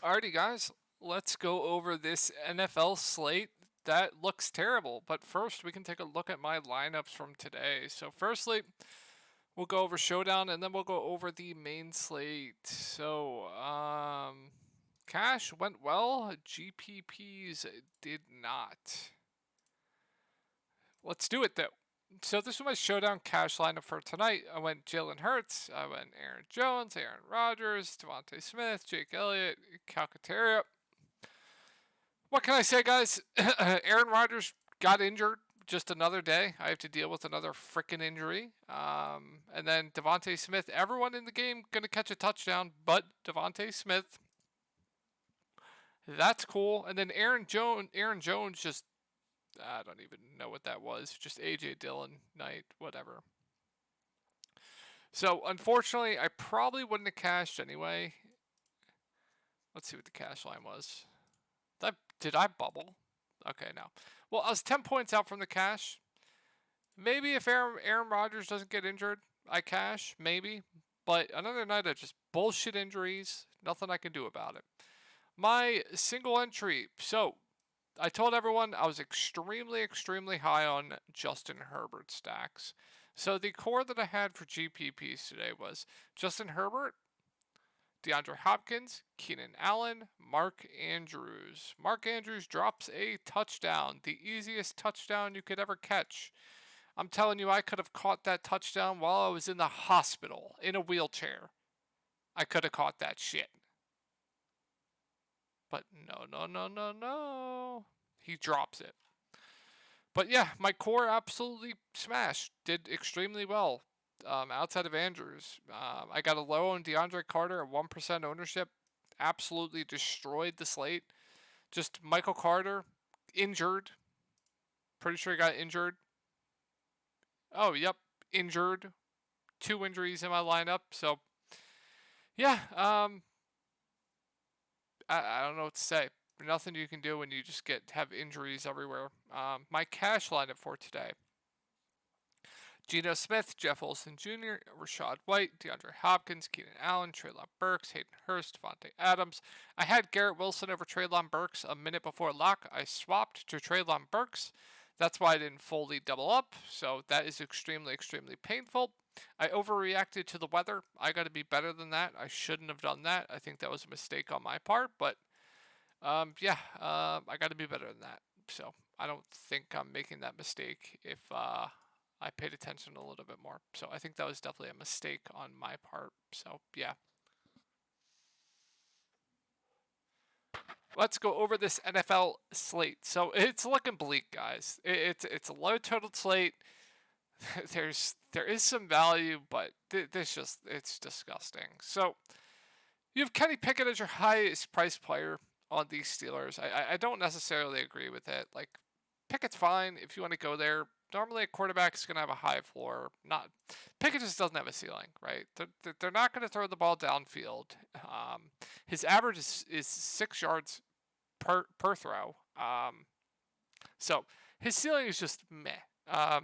Alrighty, guys, let's go over this NFL slate. That looks terrible, but first we can take a look at my lineups from today. So, firstly, we'll go over Showdown and then we'll go over the main slate. So, Cash went well, GPPs did not. Let's do it though. So this was my Showdown cash lineup for tonight. I went Jalen Hurts, I went Aaron Jones, Aaron Rodgers, Devontae Smith, Jake Elliott, Calcaterra. What can I say, guys? Aaron Rodgers got injured just another day. I have to deal with another freaking injury. And then Devontae Smith, everyone in the game going to catch a touchdown, but Devontae Smith. That's cool. And then Aaron Jones just, I don't even know what that was. Just A.J. Dillon night, whatever. So, unfortunately, I probably wouldn't have cashed anyway. Let's see what the cash line was. Did I bubble? Okay, no. Well, I was 10 points out from the cash. Maybe if Aaron Rodgers doesn't get injured, I cash. Maybe. But another night of just bullshit injuries. Nothing I can do about it. My single entry. So, I told everyone I was extremely high on Justin Herbert stacks. So the core that I had for GPPs today was Justin Herbert, DeAndre Hopkins, Keenan Allen, Mark Andrews. Mark Andrews drops a touchdown, the easiest touchdown you could ever catch. I'm telling you, I could have caught that touchdown while I was in the hospital, in a wheelchair. I could have caught that shit. But no. He drops it. But yeah, my core absolutely smashed. Did extremely well. Outside of Andrews, I got a low on DeAndre Carter at 1% ownership. Absolutely destroyed the slate. Just Michael Carter, injured. Pretty sure he got injured. Oh, yep, injured. 2 injuries in my lineup. So, yeah, I don't know what to say. Nothing you can do when you just have injuries everywhere. My cash lineup for today: Geno Smith, Jeff Wilson Jr., Rashad White, DeAndre Hopkins, Keenan Allen, Treylon Burks, Hayden Hurst, Devontae Adams. I had Garrett Wilson over Treylon Burks a minute before lock. I swapped to Treylon Burks. That's why I didn't fully double up. So that is extremely painful. I overreacted to the weather. I got to be better than that. I shouldn't have done that. I think that was a mistake on my part. But I got to be better than that. So I don't think I'm making that mistake if I paid attention a little bit more. So I think that was definitely a mistake on my part. So yeah. Let's go over this NFL slate. So it's looking bleak, guys. It's a low total slate. There is some value, but it's disgusting. So you have Kenny Pickett as your highest price player on these Steelers. I don't necessarily agree with it. Like, Pickett's fine if you want to go there. Normally, a quarterback is going to have a high floor. Pickett just doesn't have a ceiling, right? They're not going to throw the ball downfield. His average is 6 yards per throw. So his ceiling is just meh.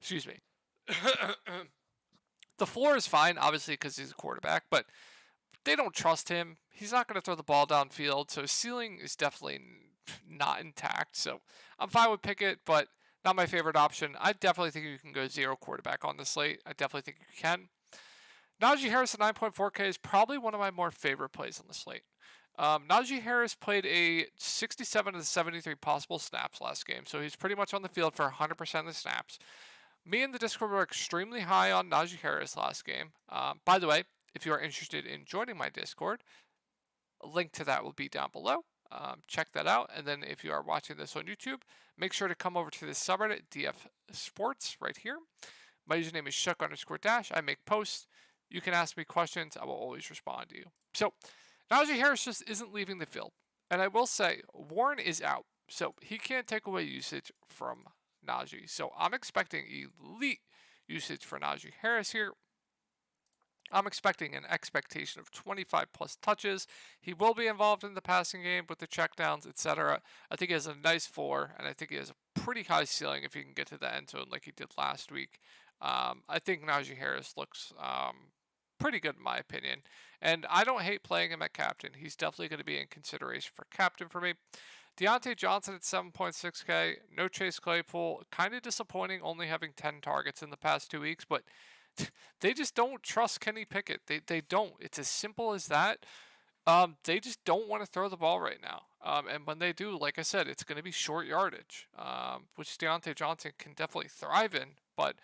Excuse me. The floor is fine, obviously, because he's a quarterback, but they don't trust him. He's not going to throw the ball downfield, so his ceiling is definitely not intact. So I'm fine with Pickett, but not my favorite option. I definitely think you can go 0 quarterback on the slate. I definitely think you can. Najee Harris at 9.4K is probably one of my more favorite plays on the slate. Najee Harris played a 67 of the 73 possible snaps last game, so he's pretty much on the field for 100% of the snaps. Me and the Discord were extremely high on Najee Harris last game. By the way, if you are interested in joining my Discord, a link to that will be down below. Check that out. And then if you are watching this on YouTube, make sure to come over to the subreddit DF Sports right here. My username is Shuck_Dash. I make posts. You can ask me questions. I will always respond to you. So Najee Harris just isn't leaving the field. And I will say, Warren is out. So he can't take away usage from Najee. So I'm expecting elite usage for Najee Harris here. I'm expecting an expectation of 25 plus touches. He will be involved in the passing game with the checkdowns, etc. I think he has a nice floor, and I think he has a pretty high ceiling if he can get to the end zone like he did last week. I think Najee Harris looks pretty good in my opinion. And I don't hate playing him at captain. He's definitely going to be in consideration for captain for me. Deontay Johnson at 7.6K. No Chase Claypool. Kind of disappointing only having 10 targets in the past 2 weeks, but they just don't trust Kenny Pickett. They don't. It's as simple as that. They just don't want to throw the ball right now. And when they do, like I said, it's going to be short yardage, which Deontay Johnson can definitely thrive in, but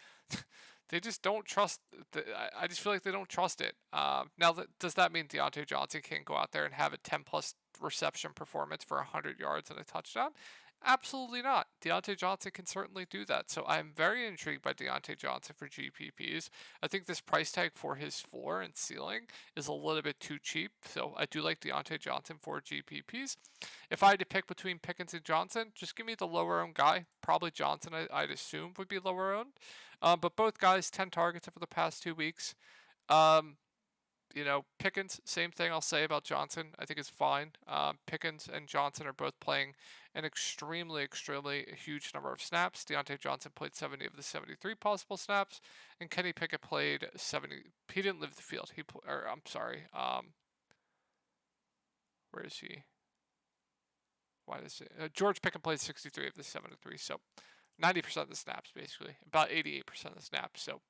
they just don't trust. I just feel like they don't trust it. Now, does that mean Deontay Johnson can't go out there and have a 10-plus reception performance for 100 yards and a touchdown? Absolutely not. Deontay Johnson can certainly do that. So I'm very intrigued by Deontay Johnson for GPPs. I think this price tag for his floor and ceiling is a little bit too cheap. So I do like Deontay Johnson for GPPs. If I had to pick between Pickens and Johnson, just give me the lower owned guy. Probably Johnson, I'd assume, would be lower owned. But both guys, 10 targets over the past 2 weeks. Pickens, same thing I'll say about Johnson. I think it's fine. Pickens and Johnson are both playing an extremely huge number of snaps. Deontay Johnson played 70 of the 73 possible snaps, and Kenny Pickett played 70. He didn't leave the field. I'm sorry. Where is he? Why does it? George Pickett played 63 of the 73, so 90% of the snaps, basically. About 88% of the snaps, so...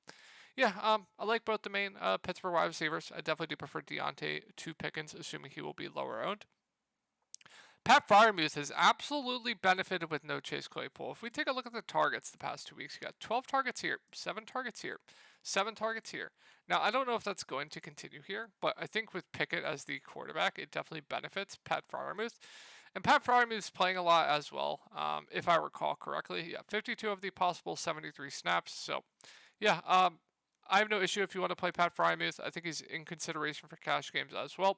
Yeah, I like both the main Pittsburgh wide receivers. I definitely do prefer Deontay to Pickens, assuming he will be lower owned. Pat Freiermuth has absolutely benefited with no Chase Claypool. If we take a look at the targets the past 2 weeks, he got 12 targets here, 7 targets here, 7 targets here. Now, I don't know if that's going to continue here, but I think with Pickett as the quarterback, it definitely benefits Pat Freiermuth. And Pat Freiermuth's playing a lot as well, if I recall correctly. Yeah, 52 of the possible 73 snaps. So, yeah, I have no issue if you want to play Pat Freiermuth. I think he's in consideration for cash games as well.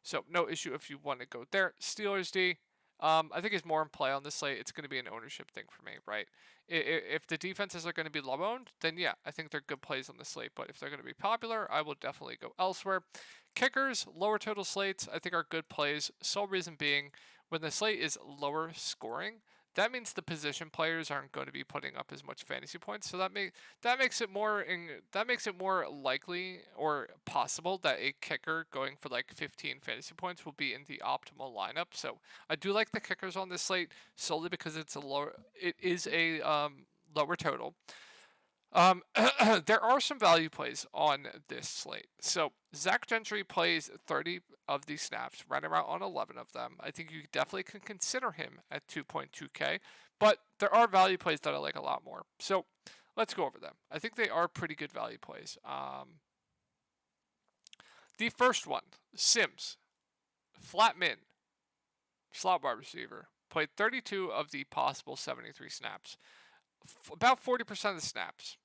So no issue if you want to go there. Steelers D, I think is more in play on this slate. It's going to be an ownership thing for me, right? If the defenses are going to be low owned, then yeah, I think they're good plays on the slate. But if they're going to be popular, I will definitely go elsewhere. Kickers, lower total slates, I think are good plays. Sole reason being, when the slate is lower scoring, that means the position players aren't going to be putting up as much fantasy points. So that makes it more likely or possible that a kicker going for like 15 fantasy points will be in the optimal lineup. So I do like the kickers on this slate solely because it is a lower total. There are some value plays on this slate. So Zach Gentry plays 30 of these snaps, running around on 11 of them. I think you definitely can consider him at 2.2K, but there are value plays that I like a lot more. So let's go over them. I think they are pretty good value plays. The first one, Sims, flat min, slot wide receiver, played 32 of the possible 73 snaps. About 40% of the snaps.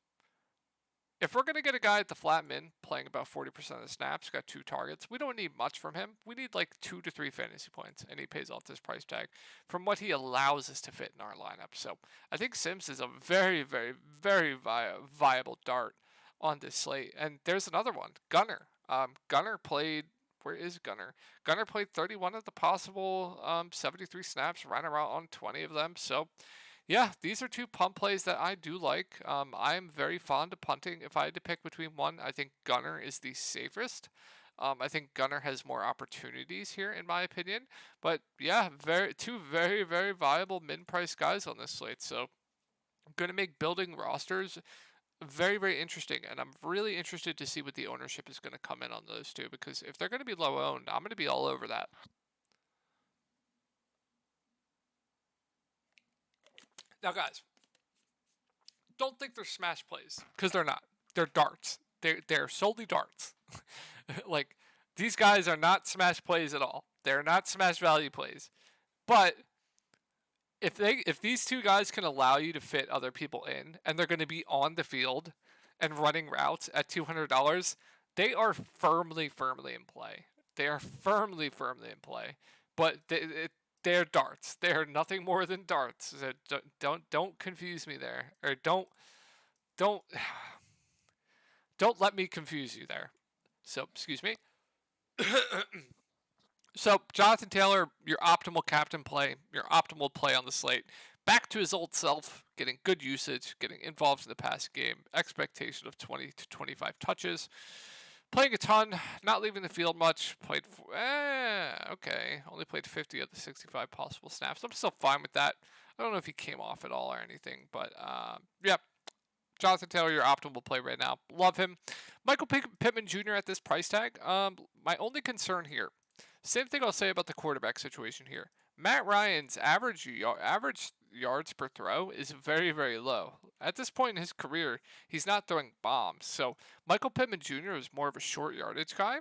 If we're going to get a guy at the flat min playing about 40% of the snaps, got 2 targets, we don't need much from him. We need like 2 to 3 fantasy points, and he pays off this price tag from what he allows us to fit in our lineup. So I think Sims is a very viable dart on this slate. And there's another one, Gunner. Gunner played... Where is Gunner? Gunner played 31 of the possible 73 snaps, ran around on 20 of them. So... yeah, these are 2 punt plays that I do like. I am very fond of punting. If I had to pick between one, I think Gunner is the safest. I think Gunner has more opportunities here, in my opinion. But yeah, 2 very viable min-price guys on this slate. So I'm going to make building rosters very interesting. And I'm really interested to see what the ownership is going to come in on those 2. Because if they're going to be low owned, I'm going to be all over that. Now, guys, don't think they're smash plays, because they're not. They're darts. They're solely darts. Like, these guys are not smash plays at all. They're not smash value plays. But if these 2 guys can allow you to fit other people in, and they're going to be on the field and running routes at $200, they are firmly in play. They are firmly in play. But they're darts. They are nothing more than darts. So don't confuse me there, or don't let me confuse you there. So excuse me. So Jonathan Taylor, your optimal captain play, your optimal play on the slate. Back to his old self, getting good usage, getting involved in the passing game. Expectation of 20 to 25 touches. Playing a ton, not leaving the field much. Okay. Only played 50 of the 65 possible snaps. I'm still fine with that. I don't know if he came off at all or anything, but yeah. Jonathan Taylor, your optimal play right now. Love him. Michael Pittman Jr. at this price tag. My only concern here, same thing I'll say about the quarterback situation here. Matt Ryan's average yards per throw is very, very low. At this point in his career, he's not throwing bombs. So Michael Pittman Jr. is more of a short yardage guy.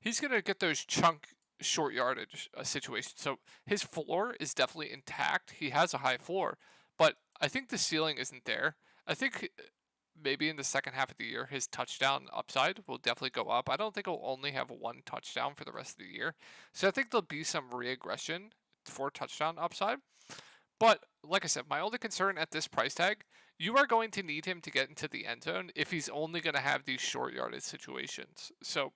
He's going to get those chunk short yardage situations. So his floor is definitely intact. He has a high floor, but I think the ceiling isn't there. I think maybe in the second half of the year, his touchdown upside will definitely go up. I don't think he'll only have one touchdown for the rest of the year. So I think there'll be some re-aggression for touchdown upside. But like I said, my only concern at this price tag, you are going to need him to get into the end zone if he's only going to have these short yardage situations. So,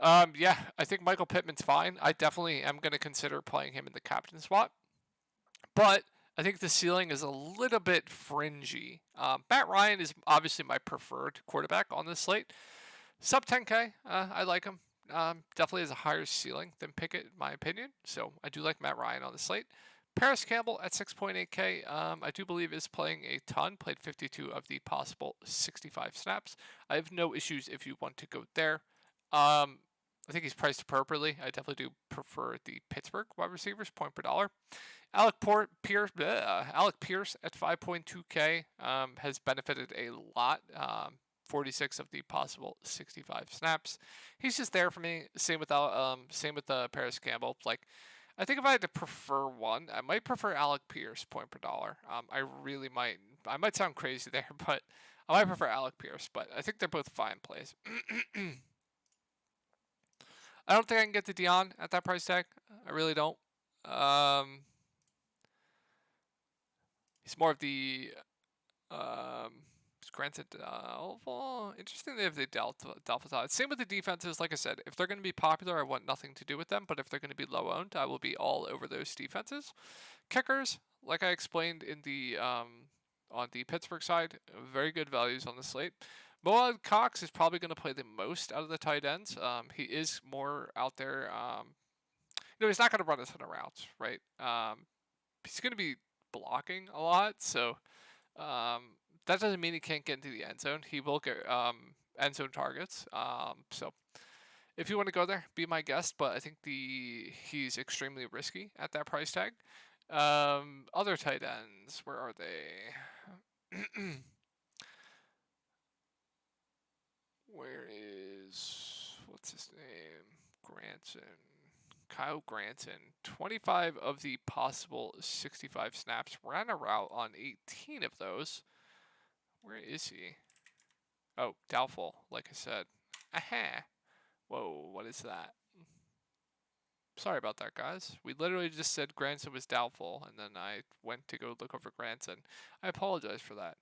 yeah, I think Michael Pittman's fine. I definitely am going to consider playing him in the captain spot. But I think the ceiling is a little bit fringy. Matt Ryan is obviously my preferred quarterback on this slate. Sub 10K, I like him. Definitely has a higher ceiling than Pickett, in my opinion. So I do like Matt Ryan on the slate. Paris Campbell at 6.8K, I do believe is playing a ton. Played 52 of the possible 65 snaps. I have no issues if you want to go there. I think he's priced appropriately. I definitely do prefer the Pittsburgh wide receivers, point per dollar. Alec Pierce at 5.2K has benefited a lot. 46 of the possible 65 snaps. He's just there for me. Same with Paris Campbell. Like, I think if I had to prefer one, I might prefer Alec Pierce, point per dollar. I really might. I might sound crazy there, but I might prefer Alec Pierce. But I think they're both fine plays. I don't think I can get to Dion at that price tag. I really don't. He's more of the granted interesting they have the Delta side. Same with the defenses. Like I said, if they're going to be popular, I want nothing to do with them. But if they're going to be low owned, I will be all over those defenses. Kickers, like I explained in the on the Pittsburgh side, very good values on the slate. Moad Cox is probably going to play the most out of the tight ends. He is more out there. He's not going to run a ton of routes, right? He's going to be blocking a lot, so that doesn't mean he can't get into the end zone. He will get end zone targets. So if you want to go there, be my guest. But I think he's extremely risky at that price tag. Other tight ends, where are they? What's his name? Kyle Granson. 25 of the possible 65 snaps. Ran a route on 18 of those. Where is he? Oh, doubtful, like I said. Aha! Whoa, what is that? Sorry about that, guys. We literally just said Granson was doubtful, and then I went to go look over Granson. I apologize for that.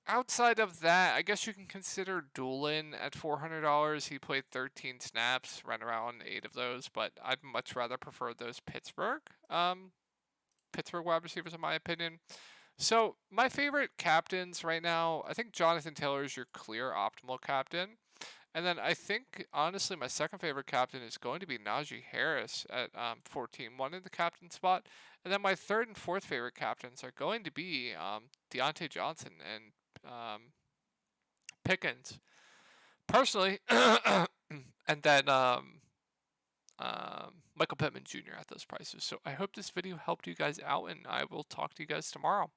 Outside of that, I guess you can consider Doolin at $400. He played 13 snaps, ran around 8 of those, but I'd much rather prefer those Pittsburgh wide receivers in my opinion. So my favorite captains right now, I think Jonathan Taylor is your clear optimal captain. And then I think, honestly, my second favorite captain is going to be Najee Harris at 14-1 in the captain spot. And then my third and fourth favorite captains are going to be Deontay Johnson and Pickens. Personally, and then Michael Pittman Jr. at those prices. So I hope this video helped you guys out, and I will talk to you guys tomorrow.